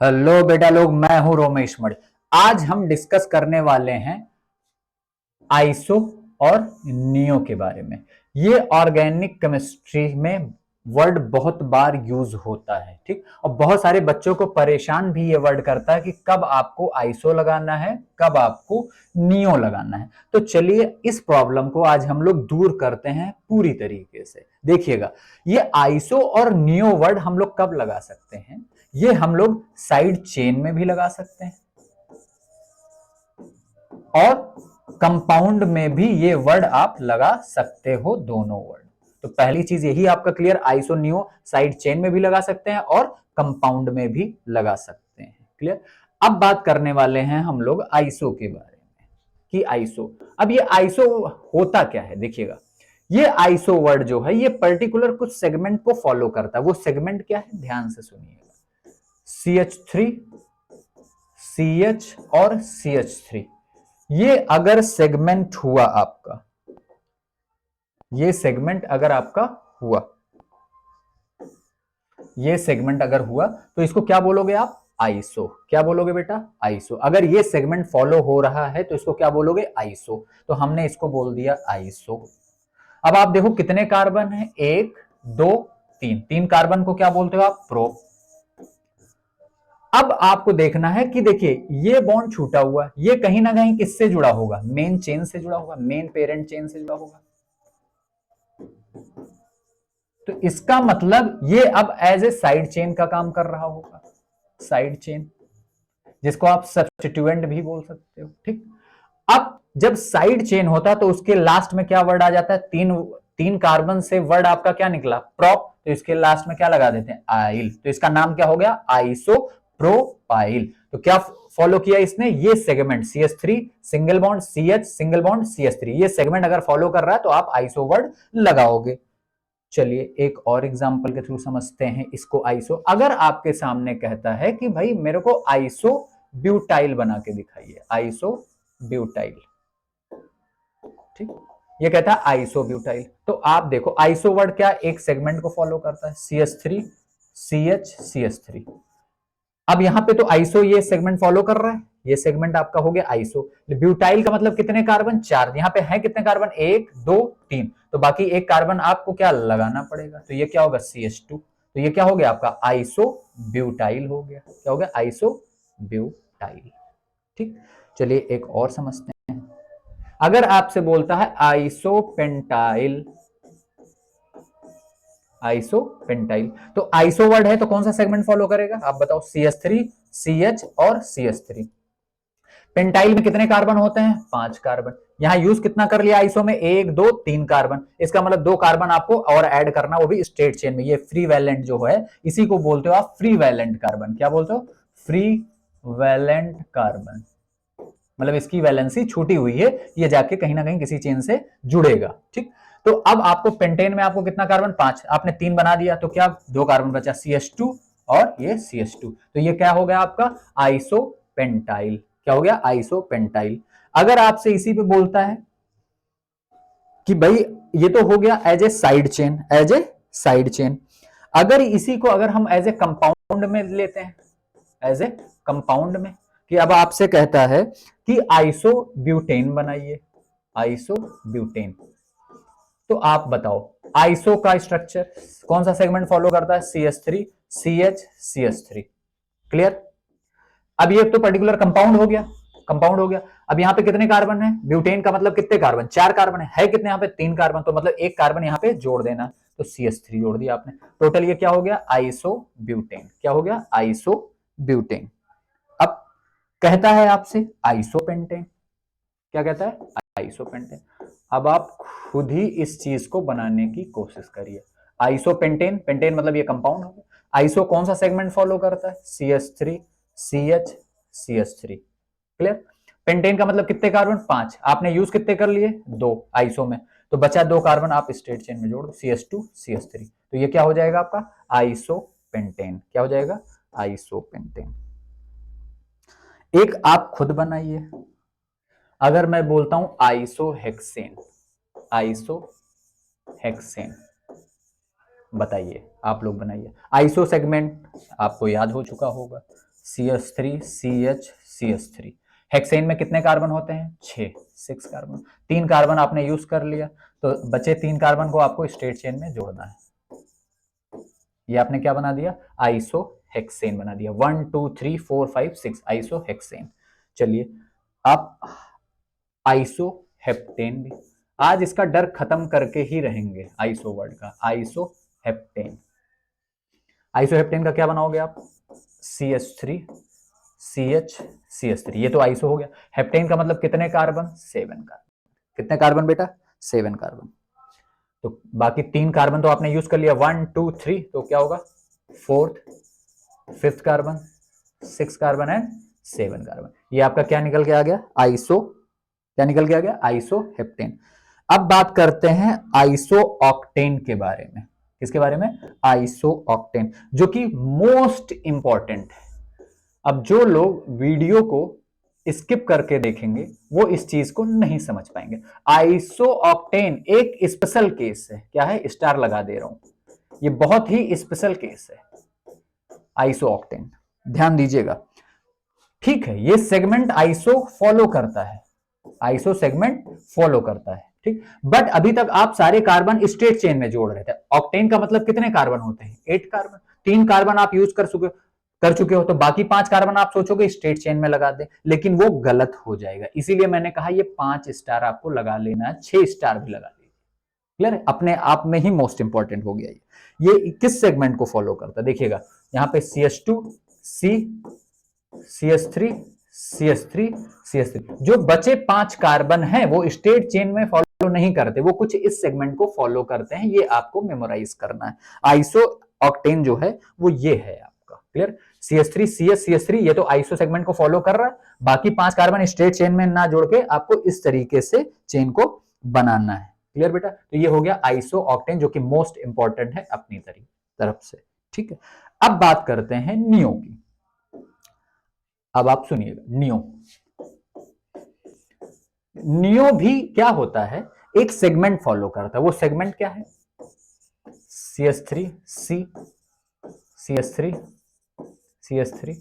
Hello बेटा लोग, मैं हूं रोमेश मणि। आज हम डिस्कस करने वाले हैं आइसो और नियो के बारे में। ये ऑर्गेनिक केमिस्ट्री में वर्ड बहुत बार यूज होता है, ठीक। और बहुत सारे बच्चों को परेशान भी ये वर्ड करता है कि कब आपको आइसो लगाना है, कब आपको नियो लगाना है। तो चलिए इस प्रॉब्लम को आज हम लोग दूर करते हैं पूरी तरीके से। देखिएगा, ये आइसो और नियो वर्ड हम लोग कब लगा सकते हैं। ये हम लोग साइड चेन में भी लगा सकते हैं और कंपाउंड में भी ये वर्ड आप लगा सकते हो, दोनों वर्ड। तो पहली चीज यही आपका clear, iso neo side chain में भी लगा सकते हैं और कंपाउंड में भी लगा सकते हैं। क्लियर। अब बात करने वाले हैं हम लोग आइसो के बारे में कि आइसो, अब ये आइसो होता क्या है। देखिएगा, ये आइसो वर्ड जो है ये पर्टिकुलर कुछ सेगमेंट को फॉलो करता है। वो सेगमेंट क्या है, ध्यान से सुनिएगा। CH3, CH और CH3, ये अगर सेगमेंट हुआ आपका, ये सेगमेंट अगर आपका हुआ, ये सेगमेंट अगर हुआ तो इसको क्या बोलोगे आप, आइसो। क्या बोलोगे बेटा, आइसो। अगर ये सेगमेंट फॉलो हो रहा है तो इसको क्या बोलोगे, आइसो। तो हमने इसको बोल दिया आइसो। अब आप देखो कितने कार्बन है, 1 2 3, 3 कार्बन को क्या बोलते हो आप, प्रो। अब आपको देखना है कि देखिए ये बॉन्ड छूटा हुआ, ये कहीं ना कहीं किससे जुड़ा होगा, मेन चेन से जुड़ा होगा, मेन पेरेंट चेन से जुड़ा होगा। तो इसका मतलब ये अब एज ए साइड चेन का काम कर रहा होगा, साइड चेन, जिसको आप सब्स्टिट्यूएंट भी बोल सकते हो, ठीक। अब जब साइड चेन होता तो उसके लास्ट में क्या वर्ड आ जाता है, तीन तीन कार्बन से वर्ड आपका क्या निकला, प्रोप। तो इसके लास्ट में क्या लगा देते हैं, आइल। तो इसका नाम क्या हो गया, आइसो प्रोपाइल। तो क्या फॉलो किया इसने, ये segment CH3 single bond CH single bond CH3, ये सेगमेंट अगर फॉलो कर रहा है तो आप आइसो वर्ड लगाओगे। चलिए एक और एग्जांपल के थ्रू समझते हैं इसको। आइसो अगर आपके सामने कहता है कि भाई मेरे को आइसो ब्यूटाइल बना के दिखाइए, आइसो ब्यूटाइल, ठीक। ये कहता है आइसो ब्यूटाइल। तो आप देखो आइसो वर्ड क्या एक सेगमेंट को फॉलो करता है, CH3 CH CH3। अब यहां पे तो आइसो ये सेगमेंट फॉलो कर रहा है, ये सेगमेंट आपका हो गया आइसो। ब्यूटाइल का मतलब कितने कार्बन, 4। यहां पे है कितने कार्बन, 1 2 3। तो बाकी एक कार्बन आपको क्या लगाना पड़ेगा, तो ये क्या होगा, CH2। तो ये क्या हो गया आपका, आइसो ब्यूटाइल हो गया। क्या हो गया, आइसो ब्यूटाइल, ठीक। चलिए एक और समझते हैं। अगर आपसे बोलता है आइसोपेंटाइल, आइसोपेंटाइल, तो आइसो वर्ड है तो कौन सा सेगमेंट फॉलो करेगा, आप बताओ, CH3 CH और CH3। पेंटाइल में कितने कार्बन होते हैं, 5 कार्बन। यहां यूज कितना कर लिया आइसो में, 1 2 3 कार्बन। इसका मतलब 2 कार्बन आपको और ऐड करना, वो भी स्ट्रेट चेन में। ये फ्री वैलेंट जो है, इसी को बोलते हो आप फ्री वैलेंट कार्बन। क्या बोलते हो, फ्री वैलेंट कार्बन। मतलब इसकी वैलेंसी छूटी हुई है, ये जाके कहीं ना कहीं किसी चेन से जुड़ेगा, ठीक। तो अब आपको पेंटेन में आपको कितना कार्बन, 5। आपने 3 बना दिया तो क्या 2 कार्बन बचा, CH2 और ये CH2। तो ये क्या हो गया आपका, आइसोपेंटाइल। क्या हो गया, आइसोपेंटाइल। अगर आपसे इसी पे बोलता है कि भाई ये तो हो गया as a side chain, as a side chain. अगर इसी को अगर हम एज ए कंपाउंड में लेते हैं, एज ए कंपाउंड में, कि अब आपसे कहता है कि आइसो ब्यूटेन बनाइए, आइसो ब्यूटेन। तो आप बताओ आइसो का स्ट्रक्चर कौन सा सेगमेंट फॉलो करता है, CH3 CH CH3। क्लियर। अब ये तो पर्टिकुलर कंपाउंड हो गया, कंपाउंड हो गया। अब यहाँ पे कितने कार्बन है, ब्यूटेन का मतलब कितने कार्बन, 4 कार्बन है कितने यहाँ पे, 3 कार्बन। तो मतलब एक कार्बन यहाँ पे जोड़ देना, तो CH3 जोड़ दिया आपने। टोटल ये क्या हो गया, आइसो ब्यूटेन। क्या हो गया, आइसो ब्यूटेन। अब कहता है आपसे आइसोपेंटेन। क्या कहता है, आइसोपेंटेन। अब आप खुद ही इस चीज को बनाने की कोशिश करिए। आइसोपेंटेन, पेंटेन मतलब ये कंपाउंड हो गया। आइसो कौन सा सेगमेंट फॉलो करता है, CH3 CH CH3। Clear. Pentane का मतलब कितने कार्बन, 5। आपने यूज कितने कर लिए, 2 आइसो में। तो बचा 2 कार्बन, आप स्ट्रेट चेन में जोड़ दो, CH2 CH3। तो ये क्या हो जाएगा आपका, आइसोपेंटेन। क्या हो जाएगा, आइसोपेंटेन। एक आप खुद बनाइए। अगर मैं बोलता हूं आइसोहेक्सेन, आइसोहेक्सेन, बताइए, आप लोग बनाइए। आइसो सेगमेंट आपको याद हो चुका होगा, CH3 CH CH3। हेक्सेन में कितने कार्बन होते हैं? 6 कार्बन। 3 कार्बन आपने यूज कर लिया, तो बचे 3 कार्बन को आपको स्ट्रेट चेन में जोड़ना है। ये आपने क्या बना दिया? आइसोहेक्सेन बना दिया। 1 2 3 4 5 6 आइसोहेक्सेन। चलिए आप आइसोहेप्टेन भी, आज इसका डर खत्म करके ही रहेंगे आइसो वर्ड का। आइसोहेप्टेन, आइसोहेप्टेन का क्या बनाओगे आप? CH3 CH CH3। ये तो आइसो हो गया। हेप्टेन का मतलब कितने कार्बन? 7 कार्बन। कितने कार्बन बेटा? 7 कार्बन। तो बाकी 3 कार्बन तो आपने यूज कर लिया, 1 2 3, तो क्या होगा? 4th 5th carbon, 6 carbon and 7 carbon. ये आपका क्या निकल के आ गया? आइसो, क्या निकल के आ गया? आइसोहेप्टेन। अब बात करते हैं आइसोऑक्टेन के बारे में। किसके बारे में? आइसोऑक्टेन, जो कि मोस्ट इंपॉर्टेंट है। अब जो लोग वीडियो को स्किप करके देखेंगे वो इस चीज को नहीं समझ पाएंगे। आइसोऑक्टेन एक स्पेशल केस है। क्या है? स्टार लगा दे रहा हूं, ये बहुत ही स्पेशल केस है आइसोऑक्टेन, ध्यान दीजिएगा। ठीक है, ये सेगमेंट आइसो फॉलो करता है, आइसो सेगमेंट फॉलो करता है, ठीक। बट अभी तक आप सारे कार्बन स्ट्रेट चेन में जोड़ रहे थे। ऑक्टेन का मतलब कितने कार्बन होते हैं? 8 कार्बन। 3 कार्बन आप यूज कर चुके हो, तो बाकी 5 कार्बन आप सोचोगे स्ट्रेट चेन में लगा दे, लेकिन वो गलत हो जाएगा। इसीलिए मैंने कहा ये 5 स्टार आपको लगा लेना है, 6 स्टार भी लगा लीजिए। क्लियर है? अपने आप में ही मोस्ट इंपॉर्टेंट हो गया ये किस सेगमेंट को फॉलो करता है? देखिएगा यहां पे CH2 C CH3 CH3 CH3, जो बचे 5 कार्बन हैं वो स्ट्रेट चेन में फॉलो नहीं करते, वो कुछ इस सेगमेंट को फॉलो करते हैं। ये आपको मेमोराइज करना है। आइसो ऑक्टेन जो है वो ये है आपका। क्लियर? CH3 CH CH3 ये तो आइसो सेगमेंट को फॉलो कर रहा है, बाकी 5 कार्बन स्ट्रेट चेन में ना जोड़ के आपको इस तरीके से चेन को बनाना है। क्लियर बेटा? तो ये हो गया आइसो ऑक्टेन, जो कि मोस्ट इंपॉर्टेंट है अपनी तरफ से। ठीक है, अब बात करते हैं नियो की। अब आप सुनिएगा, नियो भी क्या होता है? एक सेगमेंट फॉलो करता है। वो सेगमेंट क्या है? CH3 C CH3 CH3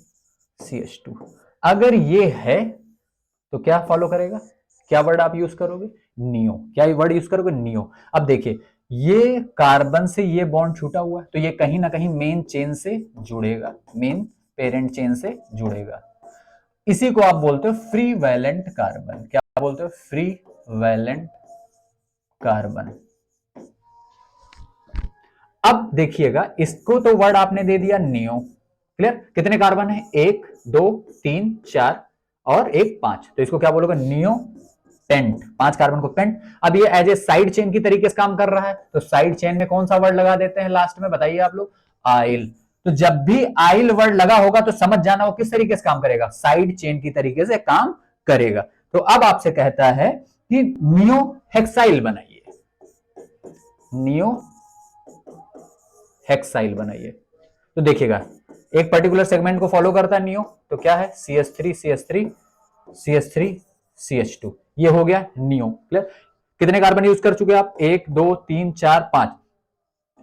CH2। अगर ये है तो क्या फॉलो करेगा? क्या वर्ड आप यूज करोगे? नियो। क्या वर्ड यूज करोगे? नियो। अब देखिए ये कार्बन से ये बॉन्ड छूटा हुआ है, तो ये कहीं ना कहीं मेन चेन से जुड़ेगा, मेन पेरेंट चेन से जुड़ेगा। इसी को आप बोलते हो फ्री वैलेंट कार्बन। क्या बोलते हो? Free valent carbon. अब देखिएगा, इसको तो वर्ड आपने दे दिया नियो। क्लियर? कितने कार्बन है? 1 2 3 4 और 1 5, तो इसको क्या बोलोगे? Neo pent. 5 कार्बन को पेंट। अब ये एज ए साइड चेन की तरीके से काम कर रहा है, तो साइड चेन में कौन सा वर्ड लगा देते हैं लास्ट में? बताइए आप लोग। आइल। तो जब भी आइल वर्ड लगा होगा तो समझ जाना वो किस तरीके से काम करेगा? साइड चेन की तरीके से काम करेगा। तो अब आपसे कहता है कि नियो हेक्साइल बनाइए, नियो हेक्साइल बनाइए। तो देखिएगा एक पर्टिकुलर सेगमेंट को फॉलो करता है नियो, तो क्या है? CH3 CH3 CH3 CH2, ये हो गया नियो। क्लियर? कितने कार्बन यूज कर चुके आप? 1 2 3 4 5।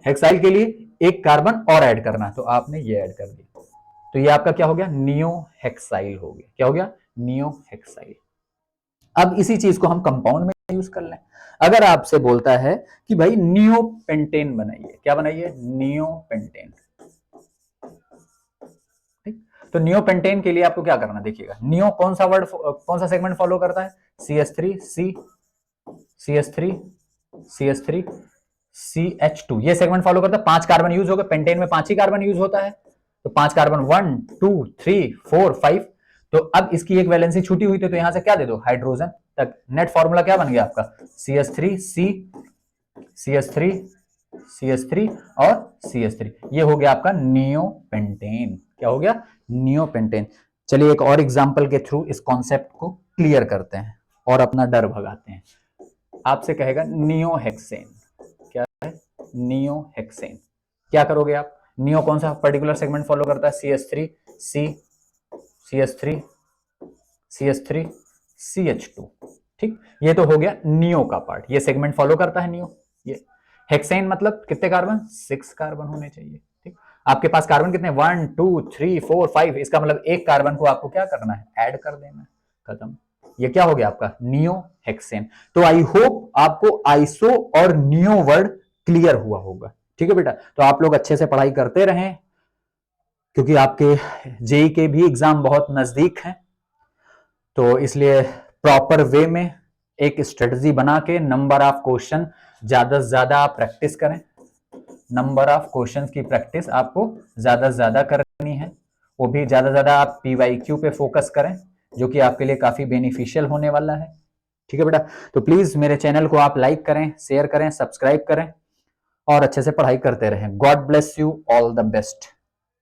हेक्साइल के लिए 1 कार्बन और ऐड करना, तो आपने ये ऐड कर दिया, तो ये आपका क्या हो गया? नियो हेक्साइल हो गया। क्या हो गया? Neo hexyl. अब इसी चीज को हम कंपाउंड में यूज कर लें। अगर आपसे बोलता है कि भाई नियो पेंटेन बनाइए, क्या बनाइए? Neo pentane. ठीक, तो नियो पेंटेन के लिए आपको क्या करना? देखिएगा नियो कौन सा वर्ड, कौन सा सेगमेंट फॉलो करता है? CH3 C CH3 CH3 CH2, ये सेगमेंट फॉलो करता है। 5 कार्बन यूज हो गए, पेंटेन में 5 ही कार्बन यूज होता है, तो 5 कार्बन 1 2 3 4 5। तो अब इसकी एक वैलेंसी छूटी हुई थी, तो यहां से क्या दे दो? हाइड्रोजन तक। नेट फॉर्मूला क्या बन गया आपका? CH3 C CH3 CH3 और CH3, ये हो गया आपका नियोपेंटेन। क्या हो गया? नियोपेंटेन। चलिए एक और एग्जांपल के थ्रू इस कॉन्सेप्ट को क्लियर करते हैं और अपना डर भगाते हैं। आपसे कहेगा नियोहेक्सेन। क्या है? नियोहेक्सेन। क्या करोगे आप? नियो कौन सा पर्टिकुलर सेगमेंट फॉलो करता है? CH3 C CH3 CH3 CH2। ठीक, ये तो हो गया नियो का पार्ट, ये सेगमेंट फॉलो करता है नियो। ये हेक्सेन मतलब कितने कार्बन? 6 कार्बन होने चाहिए। ठीक, आपके पास कार्बन कितने 1 2 3 4 5, इसका मतलब एक कार्बन को आपको क्या करना है, ऐड कर देना है, खत्म। ये क्या हो गया आपका नियो हेक्सेन। तो आई होप आपको आइसो और नियो वर्ड क्लियर हुआ होगा। ठीक है बेटा, तो आप लोग अच्छे से पढ़ाई करते रहें, क्योंकि आपके जेई के भी एग्जाम बहुत नजदीक हैं, तो इसलिए प्रॉपर वे में एक स्ट्रेटजी बना के नंबर ऑफ क्वेश्चन ज्यादा से ज्यादा आप प्रैक्टिस करें। नंबर ऑफ क्वेश्चंस की प्रैक्टिस आपको ज्यादा से ज्यादा करनी है, वो भी ज्यादा से ज्यादा आप पीवाईक्यू पे फोकस करें, जो कि आपके लिए काफी बेनिफिशियल होने वाला है। ठीक है बेटा, तो प्लीज मेरे चैनल को आप लाइक करें, शेयर करें, सब्सक्राइब करें और अच्छे से पढ़ाई करते रहें। God bless you, all the best.